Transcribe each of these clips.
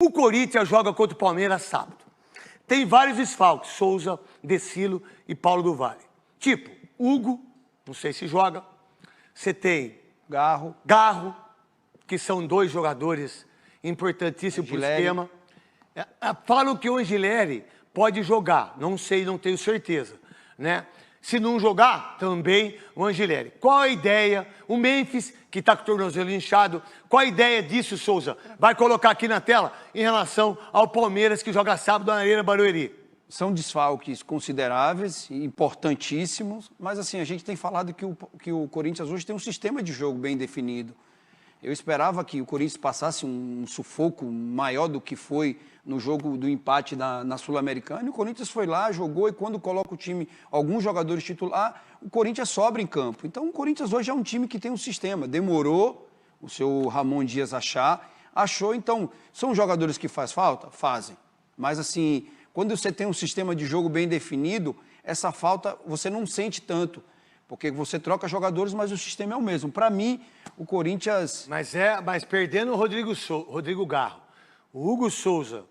O Corinthians joga contra o Palmeiras sábado. Tem vários desfalques, Souza, Decilo e Paulo do Vale. Tipo, Hugo, não sei se joga. Você tem Garro, que são dois jogadores importantíssimos para o esquema. Falam que o Angileri pode jogar, não sei, não tenho certeza, né? Se não jogar, também o Angileri. Qual a ideia? O Memphis, que está com o tornozelo inchado, qual a ideia disso, Souza? Vai colocar aqui na tela em relação ao Palmeiras, que joga sábado na Arena Barueri. São desfalques consideráveis e importantíssimos, mas assim, a gente tem falado que o Corinthians hoje tem um sistema de jogo bem definido. Eu esperava que o Corinthians passasse um sufoco maior do que foi no jogo do empate na Sul-Americana. E o Corinthians foi lá, jogou, e quando coloca o time, alguns jogadores titular, o Corinthians sobra em campo. Então o Corinthians hoje é um time que tem um sistema. Demorou o seu Ramon Dias achou. Então, são jogadores que faz falta? Fazem. Mas assim, quando você tem um sistema de jogo bem definido, essa falta você não sente tanto. Porque você troca jogadores, mas o sistema é o mesmo. Para mim, o Corinthians... Mas perdendo o Rodrigo Garro, o Hugo Souza,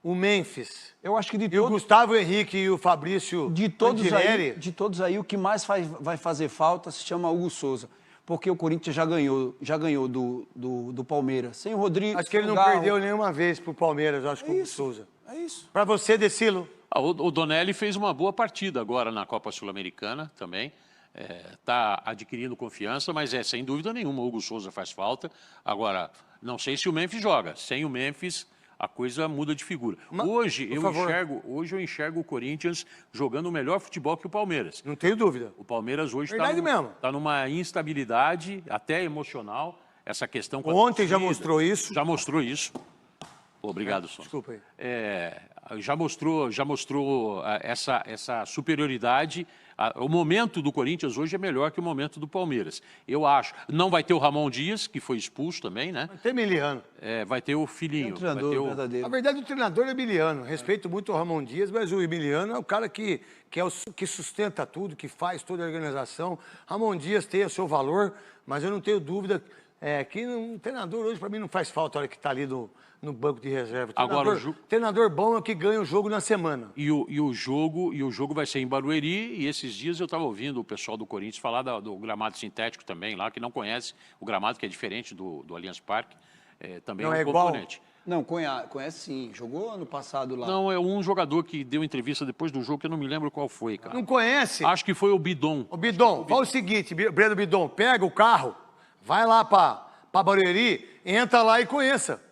o Memphis... Eu acho que e o Gustavo Henrique e o Fabrício de todos aí, o que mais vai fazer falta se chama Hugo Souza. Porque o Corinthians já ganhou do Palmeiras. Sem o Rodrigo... Acho que ele não perdeu nenhuma vez pro Palmeiras, acho que o Hugo Souza. É isso. Para você, Decilo? O Donelli fez uma boa partida agora na Copa Sul-Americana também. Está adquirindo confiança, mas sem dúvida nenhuma o Hugo Souza faz falta. Agora, não sei se o Memphis joga. Sem o Memphis, a coisa muda de figura. Hoje eu enxergo o Corinthians jogando o melhor futebol que o Palmeiras. Não tenho dúvida. O Palmeiras hoje está numa instabilidade, até emocional. Essa questão... Ontem já mostrou isso. Já mostrou isso. Obrigado, Sonso. Desculpa aí. Já mostrou essa superioridade. O momento do Corinthians hoje é melhor que o momento do Palmeiras. Eu acho. Não vai ter o Ramon Dias, que foi expulso também, né? Vai ter Miliano. Vai ter o Filhinho. É um treinador verdadeiro. Na verdade, o treinador é Miliano. Respeito muito o Ramon Dias, mas o Miliano é o cara que sustenta tudo, que faz toda a organização. Ramon Dias tem o seu valor, mas eu não tenho dúvida que um treinador hoje, para mim, não faz falta a hora que está ali no banco de reserva. Treinador bom é que ganha o jogo na semana. E o jogo vai ser em Barueri, e esses dias eu estava ouvindo o pessoal do Corinthians falar do gramado sintético também, lá, que não conhece o gramado, que é diferente do Allianz Parque. Também não é um componente. Não, conhece sim. Jogou ano passado lá. Não, é um jogador que deu entrevista depois do jogo, que eu não me lembro qual foi, cara. Não conhece? Acho que foi o Bidon. O Bidon, fala o seguinte, Breno Bidon, pega o carro, vai lá para Barueri, entra lá e conheça.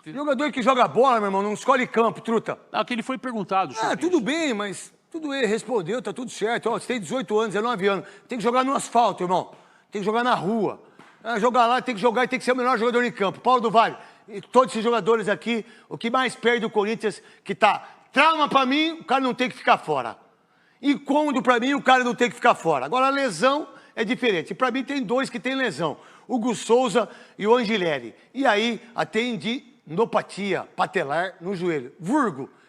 Jogador que joga bola, meu irmão, não escolhe campo, truta. Que ele foi perguntado sobre tudo isso. bem, mas ele respondeu, tá tudo certo. Você tem 18 anos, 19 anos, tem que jogar no asfalto, irmão. Tem que jogar na rua. Jogar lá, tem que jogar e tem que ser o melhor jogador em campo. Paulo do Vale, e todos esses jogadores aqui, o que mais perde o Corinthians, que tá trauma pra mim, o cara não tem que ficar fora. Incômodo pra mim, o cara não tem que ficar fora. Agora, a lesão é diferente. Pra mim, tem dois que tem lesão. Hugo Souza e o Angileri. E aí, atende nopatia patelar no joelho.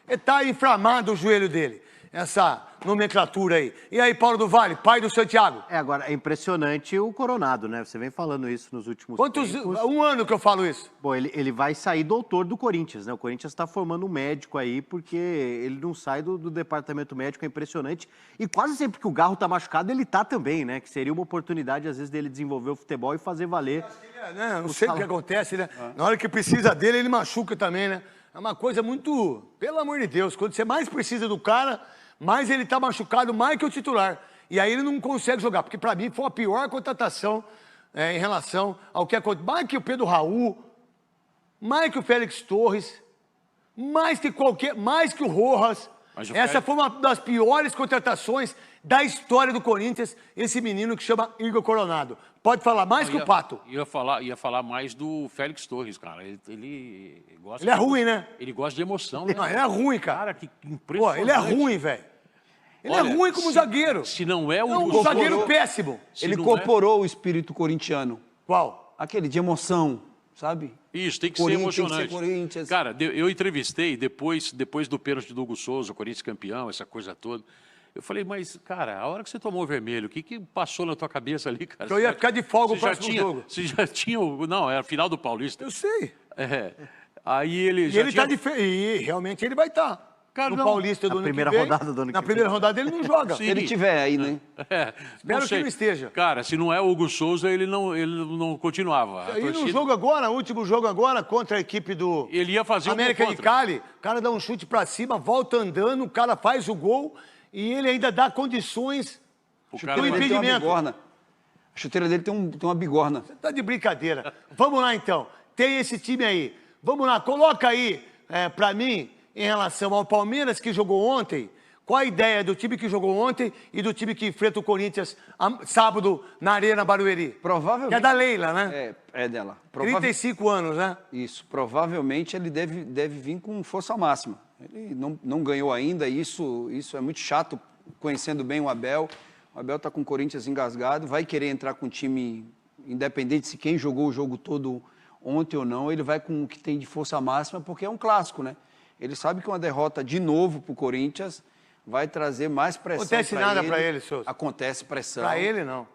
Está inflamado o joelho dele. Essa nomenclatura aí. E aí, Paulo do Vale, pai do Santiago? Agora, é impressionante o Coronado, né? Você vem falando isso nos últimos tempos. Um ano que eu falo isso. Bom, ele vai sair doutor do Corinthians, né? O Corinthians está formando um médico aí, porque ele não sai do departamento médico, é impressionante. E quase sempre que o Garro tá machucado, ele tá também, né? Que seria uma oportunidade, às vezes, dele desenvolver o futebol e fazer valer. Não sei o que acontece, né? Na hora que precisa dele, ele machuca também, né? É uma coisa muito... Pelo amor de Deus, quando você mais precisa do cara, mais ele tá machucado, mais que o titular. E aí ele não consegue jogar, porque para mim foi a pior contratação em relação ao que aconteceu. Mais que o Pedro Raul, mais que o Félix Torres, mais que o Rojas. Essa foi uma das piores contratações da história do Corinthians, esse menino que chama Igor Coronado. Pode falar mais que o Pato. Ia falar mais do Félix Torres, cara. Ele gosta... Ele é ruim, né? Ele gosta de emoção, né? Não, ele é ruim, cara. Cara, que impressionante. Pô, ele é ruim, velho. Ele é ruim como zagueiro. Se não é um zagueiro péssimo. Ele incorporou o espírito corintiano. Qual? Aquele de emoção, sabe? Isso, tem que ser emocionante. Tem que ser Corinthians. Cara, eu entrevistei, depois do pênalti do Hugo Souza, o Corinthians campeão, essa coisa toda. Eu falei, mas, cara, a hora que você tomou o vermelho, o que passou na tua cabeça ali, cara? Eu ia ficar de folga o próximo jogo. Você já tinha... Não, era a final do Paulista. Eu sei. Aí ele E já ele tinha... tá diferente. E realmente ele vai estar. Cara, No não. Paulista do Na ano primeira que vem. rodada do ano Na que primeira vem. rodada ele não joga. Sim. Se ele tiver aí, né? Espero que não esteja. Cara, se não é o Hugo Souza, ele não continuava. A E no torcida- jogo agora, último jogo agora, contra a equipe do Ele ia fazer um América gol de contra. Cali, o cara dá um chute pra cima, volta andando, o cara faz o gol e ele ainda dá condições O A cara do chuteira dele tem uma impedimento. bigorna. A chuteira dele tem uma bigorna. Tá de brincadeira. Vamos lá, então. Tem esse time aí. Vamos lá, coloca aí pra mim, em relação ao Palmeiras que jogou ontem, qual a ideia do time que jogou ontem e do time que enfrenta o Corinthians sábado na Arena Barueri? Provavelmente. Que é da Leila, né? É dela. 35 anos, né? Isso. Provavelmente ele deve vir com força máxima. Ele não ganhou ainda, isso é muito chato, conhecendo bem o Abel. O Abel está com o Corinthians engasgado, vai querer entrar com o time, independente se quem jogou o jogo todo ontem ou não, ele vai com o que tem de força máxima, porque é um clássico, né? Ele sabe que uma derrota de novo para o Corinthians vai trazer mais pressão. Acontece nada pra ele, Souza. Acontece pressão. Pra ele, não.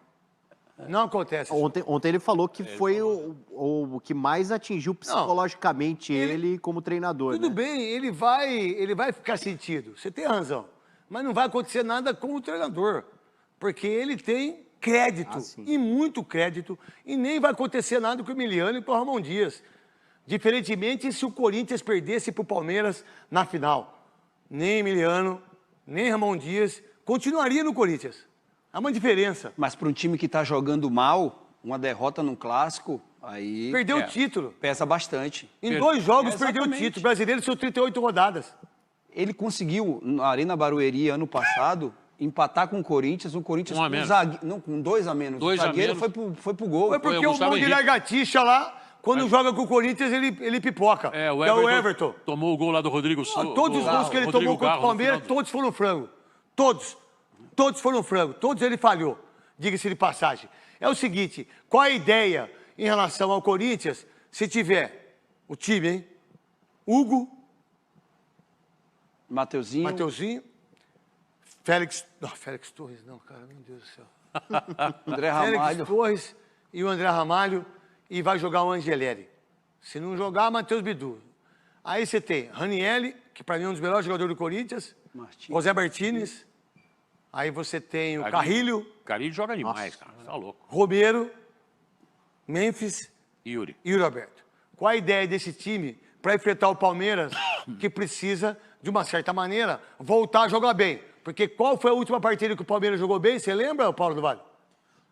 Não acontece. Ontem ele falou que foi o que mais atingiu psicologicamente ele como treinador. Tudo né? bem, ele vai ficar sentido. Você tem razão. Mas não vai acontecer nada com o treinador. Porque ele tem crédito, e muito crédito, e nem vai acontecer nada com o Emiliano e com o Ramon Dias. Diferentemente se o Corinthians perdesse para o Palmeiras na final. Nem Emiliano, nem Ramon Dias continuaria no Corinthians. Há uma diferença. Mas para um time que está jogando mal, uma derrota num clássico, aí Perdeu o título. pesa bastante. Em 2 jogos perdeu o Exatamente. título. O brasileiro são 38 rodadas. Ele conseguiu, na Arena Barueri, ano passado, empatar com o Corinthians Um a menos. com 2 a menos. Dois o a zagueiro menos. foi pro gol. Foi porque o o Gustavo bom de Henrique. largatixa lá, quando joga com o Corinthians, ele pipoca. É, o que Everton, é o Everton. tomou o gol lá do Rodrigo Souza. Todos os gols que ele tomou contra o Palmeiras, todos. todos foram frango. Todos. Todos foram frango. Todos ele falhou. Diga-se de passagem. É o seguinte, qual a ideia em relação ao Corinthians, se tiver o time, hein? Hugo, Mateuzinho. Mateuzinho, Félix... Não, Félix Torres não, cara, meu Deus do céu. André Félix Ramalho. Torres e o André Ramalho e vai jogar o Angeleri. Se não jogar, Matheus Bidu. Aí você tem Ranielli, que para mim é um dos melhores jogadores do Corinthians, Martins. José Martínez, aí você tem o Carrilho, Carrilho joga demais, cara. Tá louco. Romero, Memphis Yuri. e o Roberto. Qual a ideia desse time para enfrentar o Palmeiras, que precisa, de uma certa maneira, voltar a jogar bem? Porque qual foi a última partida que o Palmeiras jogou bem? Você lembra, Paulo do Vale?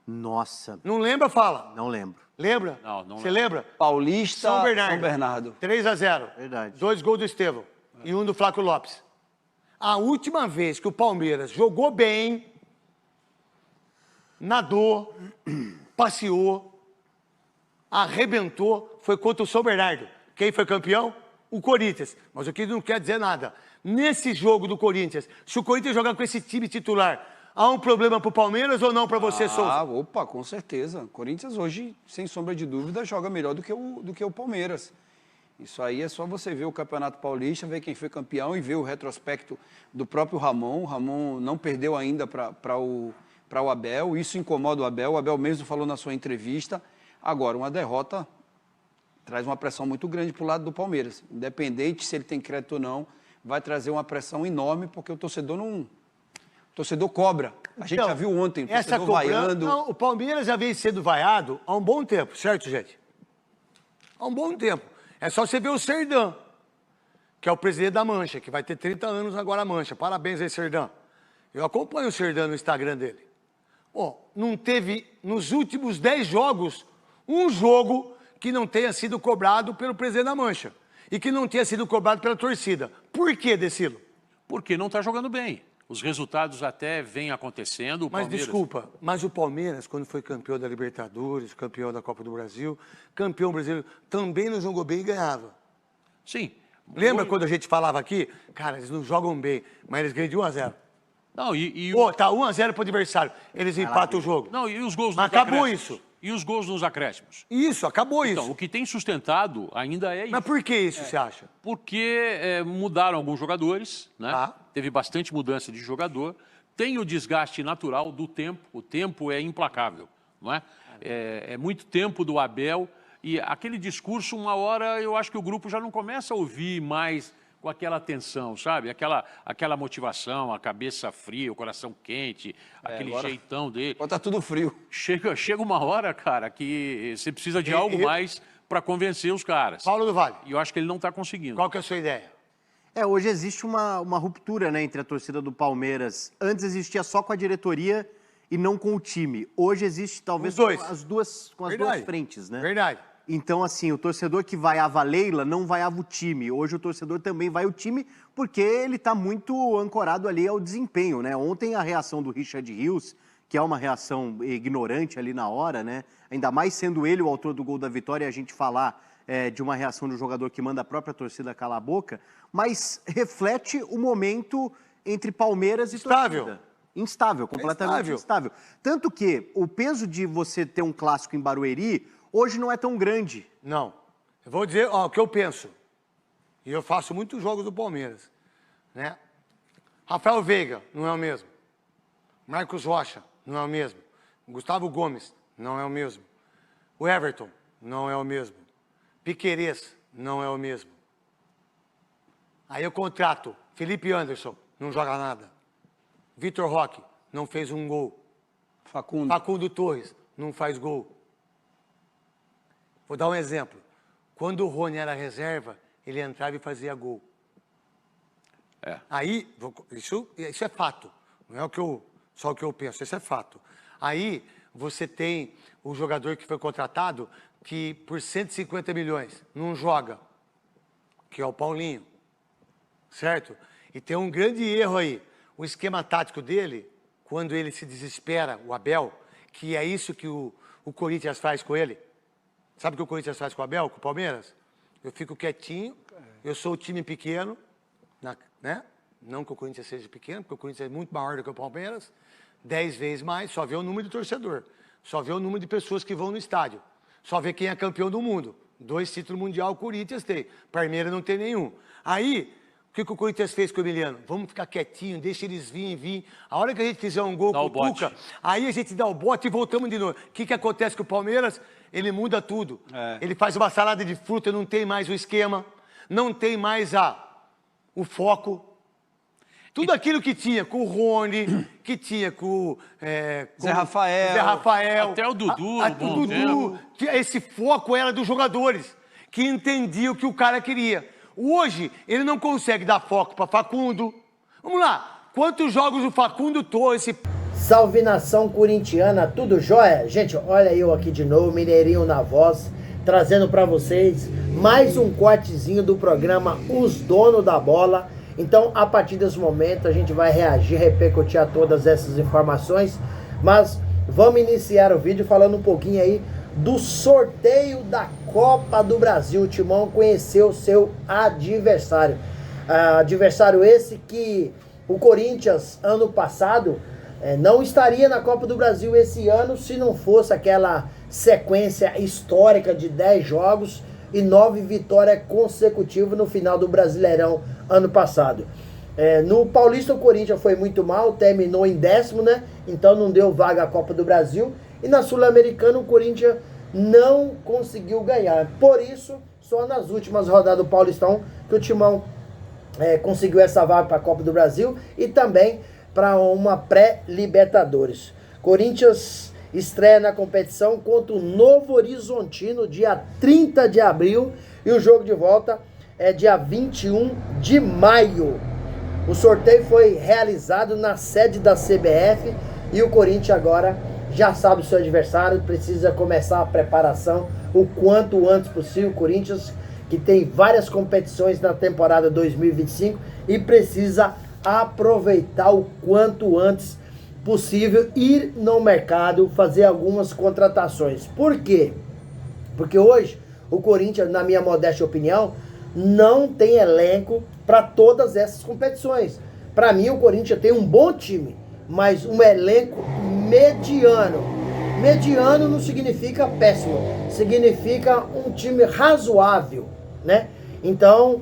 Nossa, Não lembra? Fala. não lembro. Lembra? Não Você lembra? Paulista, São Bernardo. 3-0. Verdade. 2 gols do Estevão e 1 do Flávio Lopes. A última vez que o Palmeiras jogou bem, nadou, passeou, arrebentou, foi contra o São Bernardo. Quem foi campeão? O Corinthians. Mas o que não quer dizer nada. Nesse jogo do Corinthians, se o Corinthians jogar com esse time titular, há um problema pro Palmeiras ou não para você, Souza? Opa, com certeza. O Corinthians hoje, sem sombra de dúvida, joga melhor do que o Palmeiras. Isso aí é só você ver o Campeonato Paulista, ver quem foi campeão e ver o retrospecto do próprio Ramon. O Ramon não perdeu ainda para o Abel, isso incomoda o Abel. O Abel mesmo falou na sua entrevista. Agora, uma derrota traz uma pressão muito grande para o lado do Palmeiras. Independente se ele tem crédito ou não, vai trazer uma pressão enorme, porque o torcedor não... O torcedor cobra. A gente já viu ontem, o torcedor vaiando. Não, o Palmeiras já vem sendo vaiado há um bom tempo, certo, gente? Há um bom tempo. É só você ver o Serdã, que é o presidente da Mancha, que vai ter 30 anos agora a Mancha. Parabéns aí, Serdã. Eu acompanho o Serdã no Instagram dele. Bom, não teve, nos últimos 10 jogos, um jogo que não tenha sido cobrado pelo presidente da Mancha e que não tenha sido cobrado pela torcida. Por quê, Decilo? Porque não está jogando bem. Os resultados até vêm acontecendo. Mas desculpa, mas o Palmeiras, quando foi campeão da Libertadores, campeão da Copa do Brasil, campeão brasileiro, também não jogou bem e ganhava. Sim. Lembra quando a gente falava aqui? Cara, eles não jogam bem, mas eles ganham de 1-0. Não, Pô, tá 1-0 pro adversário, eles empatam o jogo. Não, e os gols Mas nos acabou acréscimos? isso. E os gols nos acréscimos? Isso, acabou Então, isso. o que tem sustentado ainda é isso. Mas por que isso, você acha? Porque mudaram alguns jogadores, né? Tá. Teve bastante mudança de jogador. Tem o desgaste natural do tempo. O tempo é implacável, não é? É muito tempo do Abel E aquele discurso, uma hora, eu acho que o grupo já não começa a ouvir mais com aquela atenção, sabe? Aquela motivação, a cabeça fria, o coração quente, aquele agora- jeitão dele. Agora tá tudo frio. Chega uma hora, cara, que você precisa de algo mais para convencer os caras. Paulo do Vale, E eu acho que ele não está conseguindo. qual que é a sua ideia? Hoje existe uma ruptura, né, entre a torcida do Palmeiras. Antes existia só com a diretoria e não com o time. Hoje existe talvez Os dois. com as duas frentes, né? Verdade. Então, assim, o torcedor que vaiava a Leila não vaiava o time. Hoje o torcedor também vai o time porque ele está muito ancorado ali ao desempenho, né? Ontem a reação do Richard Rios, que é uma reação ignorante ali na hora, né? Ainda mais sendo ele o autor do gol da vitória e a gente falar de uma reação do jogador que manda a própria torcida calar a boca, mas reflete o momento entre Palmeiras e Instável. torcida. Instável, completamente instável. Tanto que o peso de você ter um clássico em Barueri hoje não é tão grande. Não. Eu vou dizer o que eu penso. E eu faço muitos jogos do Palmeiras. Né? Rafael Veiga, não é o mesmo. Marcos Rocha, não é o mesmo. Gustavo Gomes, não é o mesmo. O Everton, não é o mesmo. Piquerez, não é o mesmo. Aí eu contrato Felipe Anderson, não joga nada. Vitor Roque, não fez um gol. Facundo Torres, não faz gol. Vou dar um exemplo. Quando o Rony era reserva, ele entrava e fazia gol. Aí, isso é fato. Não é só o que eu penso, isso é fato. Aí, você tem o jogador que foi contratado que por 150 milhões não joga, que é o Paulinho. Certo? E tem um grande erro aí. O esquema tático dele, quando ele se desespera, o Abel, que é isso que o Corinthians faz com ele. Sabe o que o Corinthians faz com o Abel, com o Palmeiras? Eu fico quietinho, eu sou o time pequeno, né? Não que o Corinthians seja pequeno, porque o Corinthians é muito maior do que o Palmeiras, 10 vezes mais, só vê o número de torcedor, só vê o número de pessoas que vão no estádio, só vê quem é campeão do mundo. 2 títulos mundial o Corinthians tem, Palmeiras não tem nenhum. Aí, o que o Corinthians fez com o Emiliano? Vamos ficar quietinho, deixa eles vir. A hora que a gente fizer um gol com o Tuca, aí a gente dá o bote e voltamos de novo. O que acontece com o Palmeiras? Ele muda tudo. Ele faz uma salada de fruta, não tem mais o esquema, não tem mais o foco. Tudo aquilo que tinha com o Rony, que tinha com Zé Rafael. Até o Dudu. o Dudu. Esse foco era dos jogadores, que entendiam o que o cara queria. Hoje, ele não consegue dar foco para Facundo. Vamos lá. Quantos jogos o Facundo trouxe? Salve nação corintiana, tudo jóia? Gente, olha eu aqui de novo, Mineirinho na voz, trazendo para vocês mais um cortezinho do programa Os Donos da Bola. Então, a partir desse momento, a gente vai reagir, repercutir a todas essas informações. Mas vamos iniciar o vídeo falando um pouquinho aí do sorteio da Copa do Brasil. O Timão conheceu seu adversário. Adversário esse que o Corinthians, ano passado, não estaria na Copa do Brasil esse ano se não fosse aquela sequência histórica de 10 jogos e 9 vitórias consecutivas no final do Brasileirão ano passado. No Paulista o Corinthians foi muito mal, terminou em 10º, né? Então não deu vaga à Copa do Brasil. E na Sul-Americana o Corinthians não conseguiu ganhar. Por isso, só nas últimas rodadas do Paulistão que o Timão conseguiu essa vaga para a Copa do Brasil e também para uma pré-Libertadores. Corinthians estreia na competição contra o Novo Horizontino, dia 30 de abril, e o jogo de volta é dia 21 de maio. O sorteio foi realizado na sede da CBF e o Corinthians agora já sabe o seu adversário, precisa começar a preparação o quanto antes possível. O Corinthians que tem várias competições na temporada 2025 e precisa aproveitar o quanto antes possível, ir no mercado, fazer algumas contratações. Por quê? Porque hoje o Corinthians, na minha modesta opinião, não tem elenco para todas essas competições. Para mim, o Corinthians tem um bom time, mas um elenco mediano. Mediano não significa péssimo, significa um time razoável, né? Então,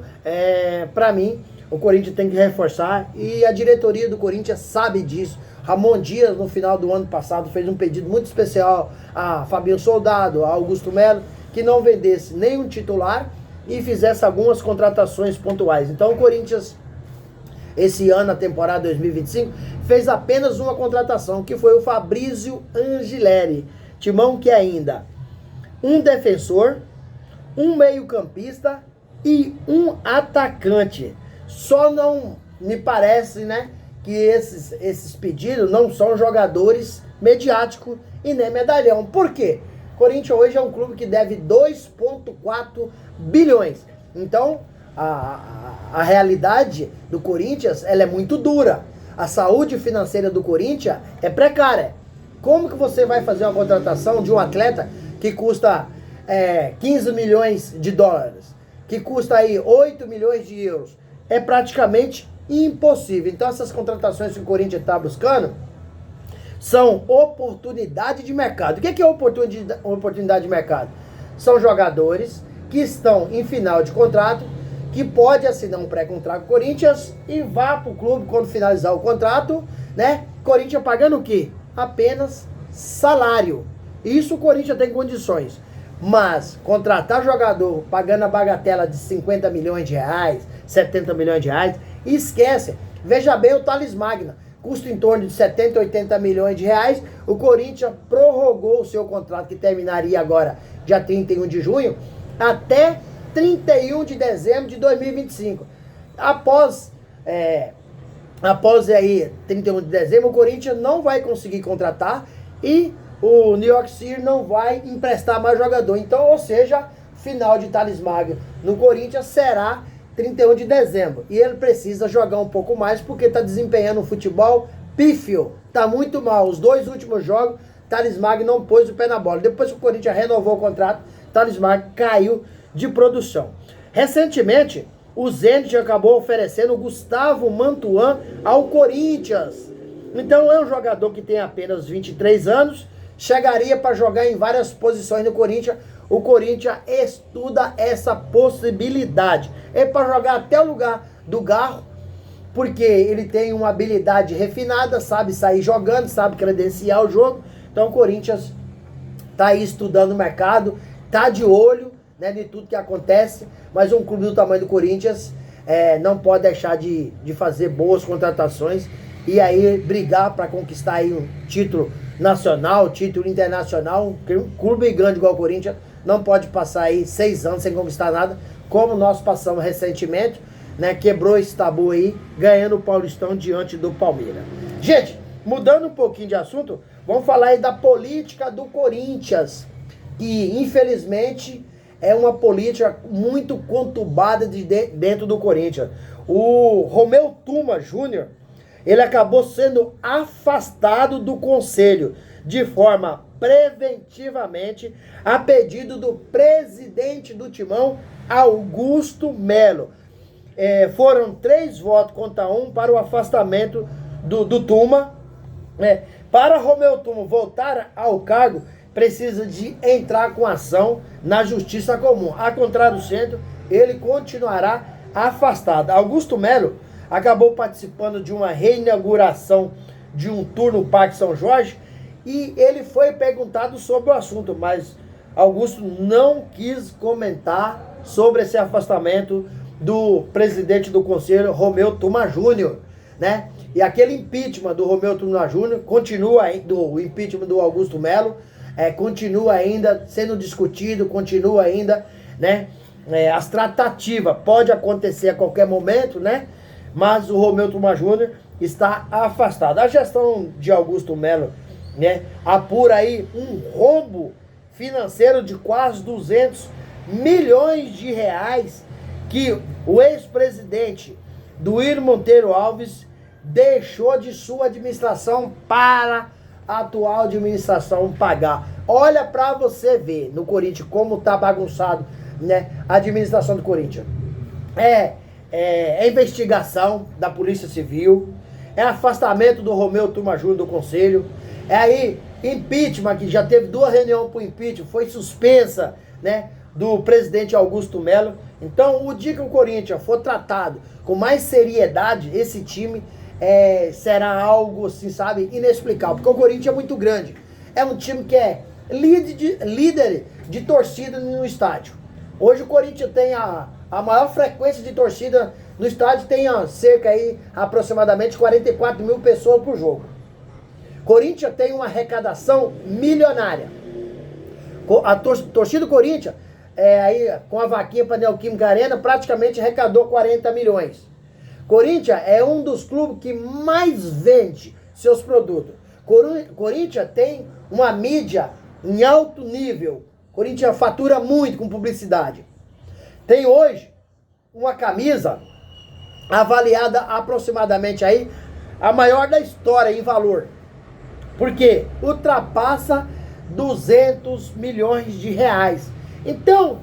para mim, o Corinthians tem que reforçar e a diretoria do Corinthians sabe disso. Ramon Dias, no final do ano passado, fez um pedido muito especial a Fabinho Soldado, a Augusto Melo, que não vendesse nenhum titular e fizesse algumas contratações pontuais. Então o Corinthians, esse ano, na temporada 2025, fez apenas uma contratação, que foi o Fabrício Angileri. Timão que ainda um defensor, um meio-campista e um atacante. Só não me parece, né, que esses pedidos não são jogadores mediáticos e nem medalhão. Por quê? Corinthians hoje é um clube que deve 2,4 bilhões. Então, a realidade do Corinthians, ela é muito dura. A saúde financeira do Corinthians é precária. Como que você vai fazer uma contratação de um atleta que custa 15 milhões de dólares, que custa aí 8 milhões de euros? É praticamente impossível. Então essas contratações que o Corinthians está buscando são oportunidade de mercado. O que é oportunidade de mercado? São jogadores que estão em final de contrato, que pode assinar um pré-contrato com o Corinthians e vá para o clube quando finalizar o contrato, né? Corinthians pagando o quê? Apenas salário. Isso o Corinthians tem condições. Mas contratar jogador pagando a bagatela de 50 milhões de reais, 70 milhões de reais, esquece. Veja bem o Thales Magna. Custa em torno de 70, 80 milhões de reais. O Corinthians prorrogou o seu contrato, que terminaria agora, dia 31 de junho, até 31 de dezembro de 2025. Após aí 31 de dezembro, o Corinthians não vai conseguir contratar e o New York City não vai emprestar mais jogador. Então, ou seja, final de Thales Magno no Corinthians será 31 de dezembro. E ele precisa jogar um pouco mais porque está desempenhando um futebol pífio. Está muito mal. Os 2 últimos jogos, Thales Magno não pôs o pé na bola. Depois que o Corinthians renovou o contrato, Thales Magno caiu de produção. Recentemente, o Zenit acabou oferecendo o Gustavo Mantuan ao Corinthians. Então é um jogador que tem apenas 23 anos, chegaria para jogar em várias posições no Corinthians. O Corinthians estuda essa possibilidade. É para jogar até o lugar do Garro, porque ele tem uma habilidade refinada, sabe sair jogando, sabe credenciar o jogo. Então o Corinthians está aí estudando o mercado, está de olho, né, de tudo que acontece, mas um clube do tamanho do Corinthians não pode deixar de fazer boas contratações e aí brigar para conquistar aí um título nacional, título internacional. Um clube grande igual o Corinthians não pode passar aí 6 anos sem conquistar nada, como nós passamos recentemente, né? Quebrou esse tabu aí, ganhando o Paulistão diante do Palmeiras. Gente, mudando um pouquinho de assunto, vamos falar aí da política do Corinthians, que infelizmente é uma política muito conturbada dentro do Corinthians. O Romeu Tuma Júnior, ele acabou sendo afastado do conselho de forma preventivamente a pedido do presidente do Timão, Augusto Melo. Foram 3 votos contra 1 para o afastamento do Tuma. Para Romeu Tuma voltar ao cargo, precisa de entrar com ação na Justiça Comum. A contrário do centro, ele continuará afastado. Augusto Melo acabou participando de uma reinauguração de um tour no Parque São Jorge e ele foi perguntado sobre o assunto, mas Augusto não quis comentar sobre esse afastamento do presidente do conselho, Romeu Tuma Júnior, né? E aquele impeachment do Romeu Tuma Júnior continua, o impeachment do Augusto Melo, continua ainda sendo discutido, continua ainda, né? As tratativas pode acontecer a qualquer momento, né? Mas o Romeu Tuma Júnior está afastado. A gestão de Augusto Melo, né, apura aí um rombo financeiro de quase 200 milhões de reais que o ex-presidente Duílio Monteiro Alves deixou de sua administração para a atual administração pagar. Olha para você ver no Corinthians como tá bagunçado, né, a administração do Corinthians. Investigação da Polícia Civil, afastamento do Romeu Tuma Júnior do Conselho, aí impeachment, que já teve 2 reuniões para o impeachment, foi suspensa, né, do presidente Augusto Melo. Então, o dia que o Corinthians for tratado com mais seriedade, esse time será algo, assim, sabe, inexplicável, porque o Corinthians é muito grande. É um time que é líder de torcida no estádio. Hoje o Corinthians tem a maior frequência de torcida no estádio, tem cerca aí aproximadamente 44 mil pessoas por jogo. Corinthians tem uma arrecadação milionária. A torcida do Corinthians, aí, com a vaquinha para a Neoquímica Arena, praticamente arrecadou 40 milhões. Corinthians é um dos clubes que mais vende seus produtos. Corinthians tem uma mídia em alto nível. Corinthians fatura muito com publicidade. Tem hoje uma camisa avaliada aproximadamente aí a maior da história em valor. Porque ultrapassa 200 milhões de reais. Então,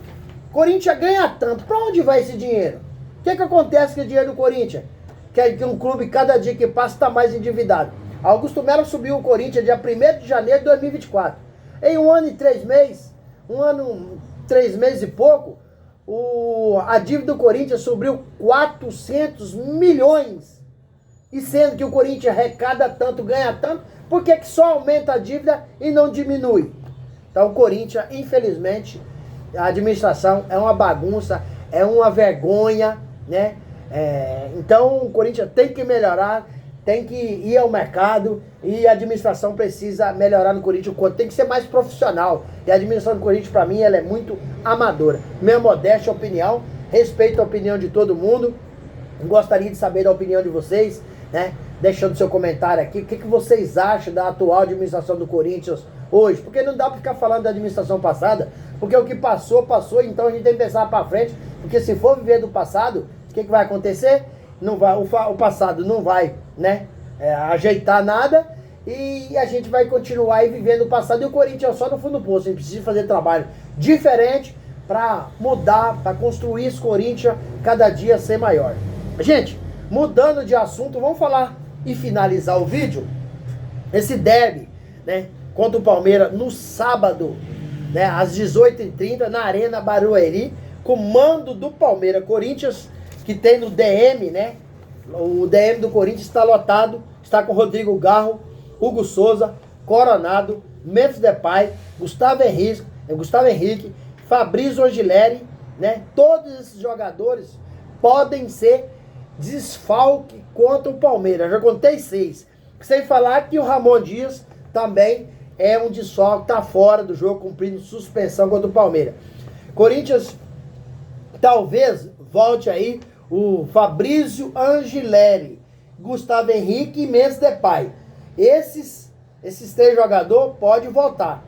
Corinthians ganha tanto. Para onde vai esse dinheiro? O que acontece com o dinheiro do Corinthians? Que um clube, cada dia que passa, está mais endividado. Augusto Melo subiu o Corinthians dia 1º de janeiro de 2024. Em 1 ano e 3 meses, 1 ano, 3 meses e pouco, a dívida do Corinthians subiu 400 milhões. E sendo que o Corinthians arrecada tanto, ganha tanto, por que só aumenta a dívida e não diminui? Então o Corinthians, infelizmente, a administração é uma bagunça, é uma vergonha, né? Então o Corinthians tem que melhorar, tem que ir ao mercado e a administração precisa melhorar no Corinthians, tem que ser mais profissional. E a administração do Corinthians, para mim, ela é muito amadora. Minha modesta opinião, respeito a opinião de todo mundo, gostaria de saber da opinião de vocês, né? Deixando seu comentário aqui, o que vocês acham da atual administração do Corinthians hoje? Porque não dá para ficar falando da administração passada, porque o que passou, passou, então a gente tem que pensar para frente, porque se for viver do passado, o que vai acontecer? Não vai, o passado não vai, né, ajeitar nada, e a gente vai continuar aí vivendo o passado, e o Corinthians é só no fundo do poço. A gente precisa fazer trabalho diferente para mudar, para construir esse Corinthians cada dia ser maior. Gente, mudando de assunto, vamos falar e finalizar o vídeo. Esse derby, né, contra o Palmeiras no sábado, né, às 18h30 na Arena Barueri, com mando do Palmeiras. Corinthians, que tem no DM, né? O DM do Corinthians está lotado, está com Rodrigo Garro, Hugo Souza, Coronado, Memphis Depay, Gustavo Henrique, Fabrício Angileri, né? Todos esses jogadores podem ser desfalque contra o Palmeiras. Já contei 6. Sem falar que o Ramon Dias também é um desfalque, está fora do jogo, cumprindo suspensão contra o Palmeiras. Corinthians talvez volte aí o Fabrício Angileri, Gustavo Henrique e Memphis Depay. Esses 3 jogadores podem voltar.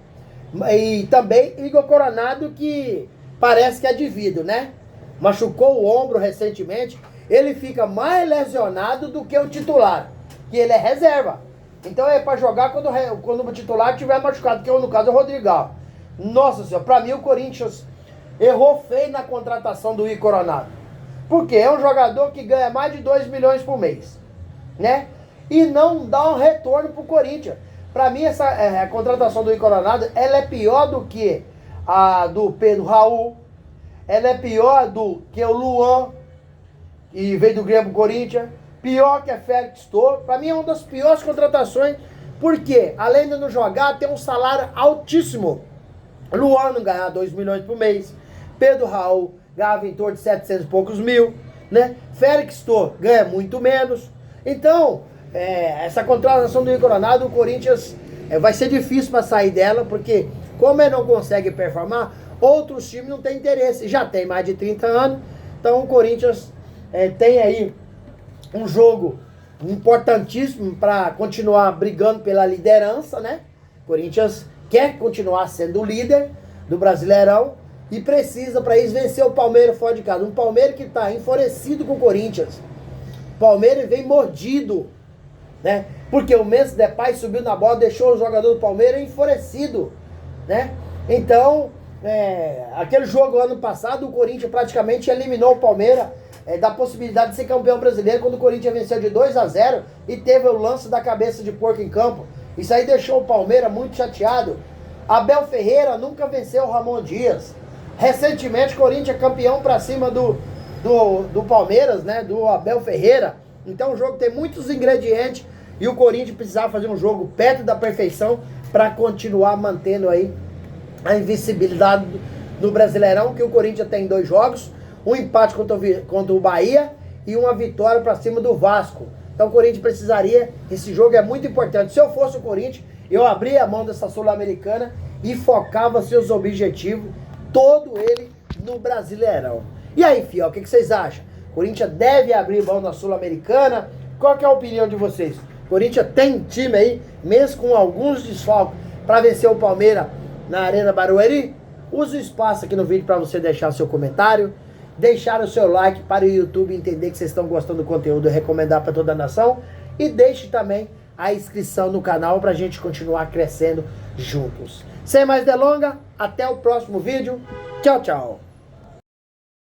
E também Igor Coronado, que parece que é devido, né? Machucou o ombro recentemente. Ele fica mais lesionado do que o titular, que ele é reserva. Então é para jogar quando o titular estiver machucado, que no caso é o Rodrigão. Nossa senhora, para mim o Corinthians errou feio na contratação do Igor Coronado. Porque é um jogador que ganha mais de 2 milhões por mês, né? E não dá um retorno pro Corinthians. Para mim a contratação do Igor Coronado, ela é pior do que a do Pedro Raul. Ela é pior do que o Luan, e veio do Grêmio Corinthians, pior que a Félix Torres. Para mim é uma das piores contratações, porque além de não jogar, tem um salário altíssimo. Luan não ganhava 2 milhões por mês, Pedro Raul ganhava em torno de 700 e poucos mil, né? Félix Torres ganha muito menos. Então, essa contratação do Igor Coronado, o Corinthians vai ser difícil para sair dela, porque como ele não consegue performar, outros times não têm interesse. Já tem mais de 30 anos, então o Corinthians tem aí um jogo importantíssimo para continuar brigando pela liderança, né? O Corinthians quer continuar sendo o líder do Brasileirão e precisa, para isso, vencer o Palmeiras fora de casa. Um Palmeiras que está enfurecido com o Corinthians. O Palmeiras vem mordido, né? Porque o Memphis Depay subiu na bola, deixou o jogador do Palmeiras enfurecido, né? Então, aquele jogo ano passado, o Corinthians praticamente eliminou o Palmeiras da possibilidade de ser campeão brasileiro, quando o Corinthians venceu de 2-0 e teve o lance da cabeça de porco em campo. Isso aí deixou o Palmeiras muito chateado. Abel Ferreira nunca venceu o Ramon Dias. Recentemente, o Corinthians é campeão para cima do Palmeiras, né? Do Abel Ferreira. Então o jogo tem muitos ingredientes e o Corinthians precisava fazer um jogo perto da perfeição para continuar mantendo aí a invencibilidade no Brasileirão, que o Corinthians tem 2 jogos, um empate contra o Bahia e uma vitória para cima do Vasco. Então o Corinthians precisaria, esse jogo é muito importante. Se eu fosse o Corinthians, eu abria a mão dessa Sul-Americana e focava seus objetivos, todo ele no Brasileirão. E aí, fiel, o que vocês acham? O Corinthians deve abrir mão da Sul-Americana? Qual que é a opinião de vocês? O Corinthians tem time aí, mesmo com alguns desfalques, para vencer o Palmeiras na Arena Barueri? Use o espaço aqui no vídeo para você deixar seu comentário, deixar o seu like para o YouTube entender que vocês estão gostando do conteúdo e recomendar para toda a nação. E deixe também a inscrição no canal para a gente continuar crescendo juntos. Sem mais delongas, até o próximo vídeo. Tchau, tchau.